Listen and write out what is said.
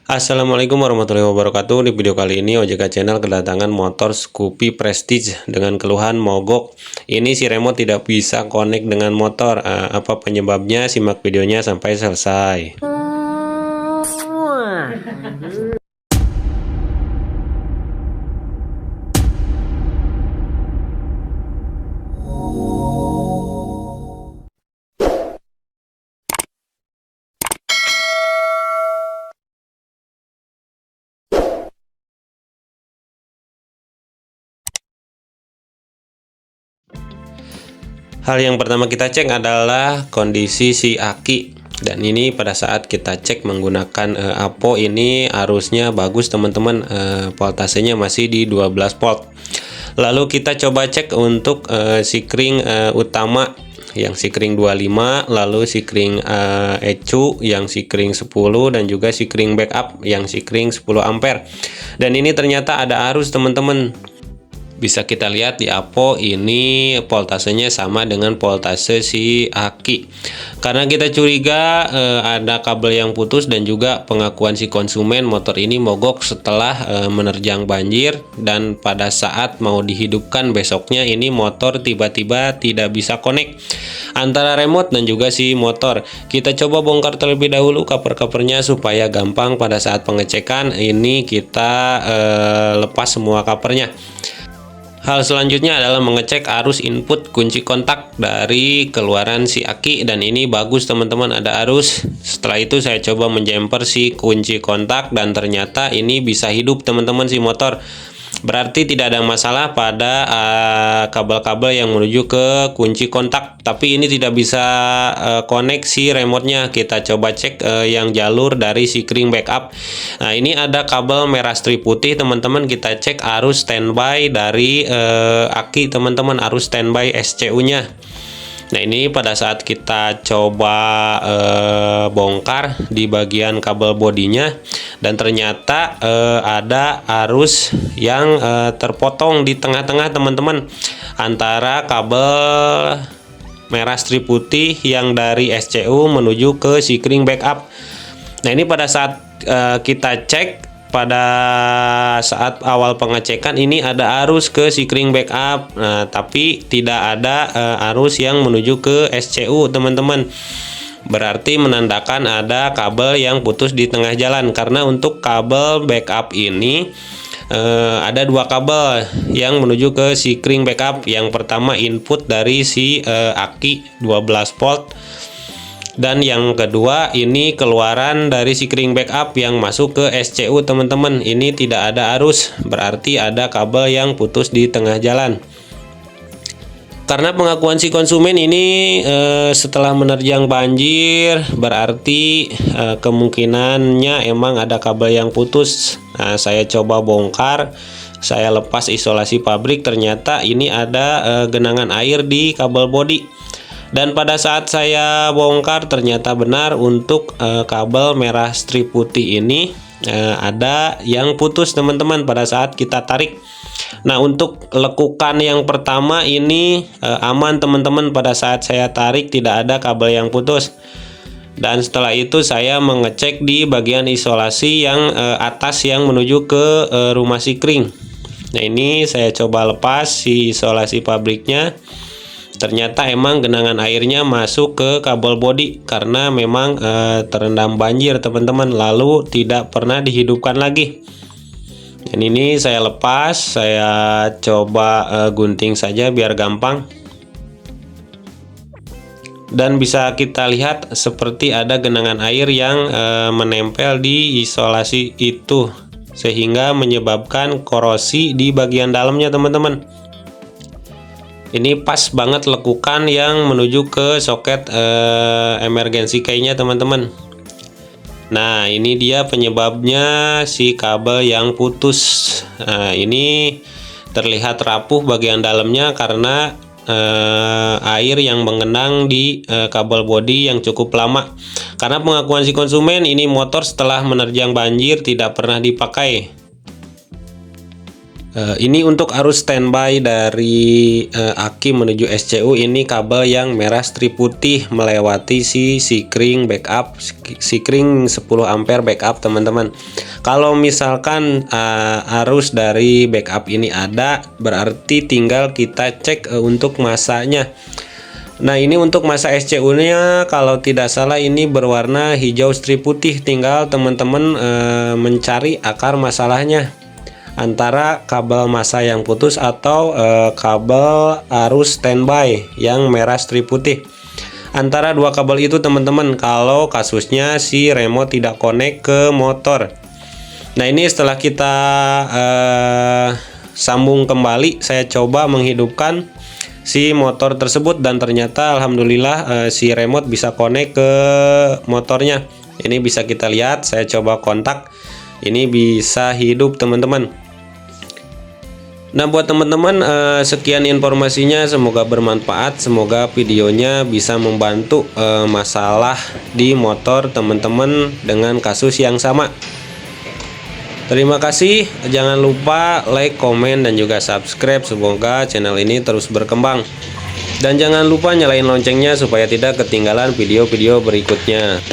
Assalamualaikum warahmatullahi wabarakatuh. Di video kali ini OJK Channel kedatangan motor Scoopy Prestige dengan keluhan mogok. Ini si remote tidak bisa connect dengan motor. Apa penyebabnya? Simak videonya sampai selesai. Hal yang pertama kita cek adalah kondisi si aki. Dan ini pada saat kita cek menggunakan Apo, ini arusnya bagus teman-teman, voltasenya masih di 12 volt. Lalu kita coba cek untuk sikring utama yang sikring 25, lalu sikring ECU yang sikring 10, dan juga sikring backup yang sikring 10 ampere. Dan ini ternyata ada arus teman-teman. Bisa kita lihat di Apo ini voltasenya sama dengan voltase si aki. Karena kita curiga ada kabel yang putus, dan juga pengakuan si konsumen motor ini mogok setelah menerjang banjir, dan pada saat mau dihidupkan besoknya ini motor tiba-tiba tidak bisa connect antara remote dan juga si motor. Kita coba bongkar terlebih dahulu cover-covernya supaya gampang pada saat pengecekan. Ini kita lepas semua covernya. Hal selanjutnya adalah mengecek arus input kunci kontak dari keluaran si aki, dan ini bagus teman-teman, ada arus. Setelah itu saya coba menjumper si kunci kontak, dan ternyata ini bisa hidup teman-teman si motor. Berarti tidak ada masalah pada kabel-kabel yang menuju ke kunci kontak, tapi ini tidak bisa koneksi remote-nya. Kita coba cek yang jalur dari sikring backup. Nah, ini ada kabel merah strip putih teman-teman. Kita cek arus standby dari aki teman-teman, arus standby SCU-nya. Nah, ini pada saat kita coba bongkar di bagian kabel bodinya, dan ternyata ada arus yang terpotong di tengah-tengah teman-teman, antara kabel merah strip putih yang dari SCU menuju ke sikring backup. Nah, ini pada saat kita cek, pada saat awal pengecekan ini ada arus ke sikring backup, nah, tapi tidak ada arus yang menuju ke SCU teman-teman. Berarti menandakan ada kabel yang putus di tengah jalan. Karena untuk kabel backup ini ada dua kabel yang menuju ke sikring backup. Yang pertama input dari si aki 12 volt, dan yang kedua ini keluaran dari sikring backup yang masuk ke SCU teman-teman. Ini tidak ada arus, berarti ada kabel yang putus di tengah jalan. Karena pengakuan si konsumen ini setelah menerjang banjir, berarti kemungkinannya emang ada kabel yang putus. Nah, saya coba bongkar, saya lepas isolasi pabrik, ternyata ini ada genangan air di kabel bodi. Dan pada saat saya bongkar ternyata benar untuk kabel merah strip putih ini ada yang putus teman-teman pada saat kita tarik. Nah, untuk lekukan yang pertama ini aman teman-teman, pada saat saya tarik tidak ada kabel yang putus. Dan setelah itu saya mengecek di bagian isolasi yang atas yang menuju ke rumah sikring. Nah, ini saya coba lepas si isolasi pabriknya. Ternyata emang genangan airnya masuk ke kabel bodi karena memang terendam banjir teman-teman, lalu tidak pernah dihidupkan lagi. Dan ini saya lepas, saya coba gunting saja biar gampang. Dan bisa kita lihat seperti ada genangan air yang menempel di isolasi itu, sehingga menyebabkan korosi di bagian dalamnya teman-teman. Ini pas banget lekukan yang menuju ke soket emergency key-nya teman-teman. Nah, ini dia penyebabnya, si kabel yang putus. Nah, ini terlihat rapuh bagian dalamnya karena air yang mengenang di kabel bodi yang cukup lama. Karena pengakuan si konsumen ini motor setelah menerjang banjir tidak pernah dipakai. Ini untuk arus standby dari aki menuju SCU, ini kabel yang merah strip putih melewati si Sikring backup, Sikring 10 ampere backup teman-teman. Kalau misalkan arus dari backup ini ada, berarti tinggal kita cek untuk masanya. Nah, ini untuk masa SCU nya kalau tidak salah ini berwarna hijau strip putih, tinggal teman-teman mencari akar masalahnya antara kabel masa yang putus atau kabel arus standby yang merah strip putih. Antara dua kabel itu teman-teman, kalau kasusnya si remote tidak connect ke motor. Nah, ini setelah kita sambung kembali, saya coba menghidupkan si motor tersebut dan ternyata alhamdulillah si remote bisa connect ke motornya. Ini bisa kita lihat, saya coba kontak, ini bisa hidup teman-teman. Nah, buat teman-teman sekian informasinya, semoga bermanfaat, semoga videonya bisa membantu masalah di motor teman-teman dengan kasus yang sama. Terima kasih, jangan lupa like, komen, dan juga subscribe, semoga channel ini terus berkembang. Dan jangan lupa nyalain loncengnya supaya tidak ketinggalan video-video berikutnya.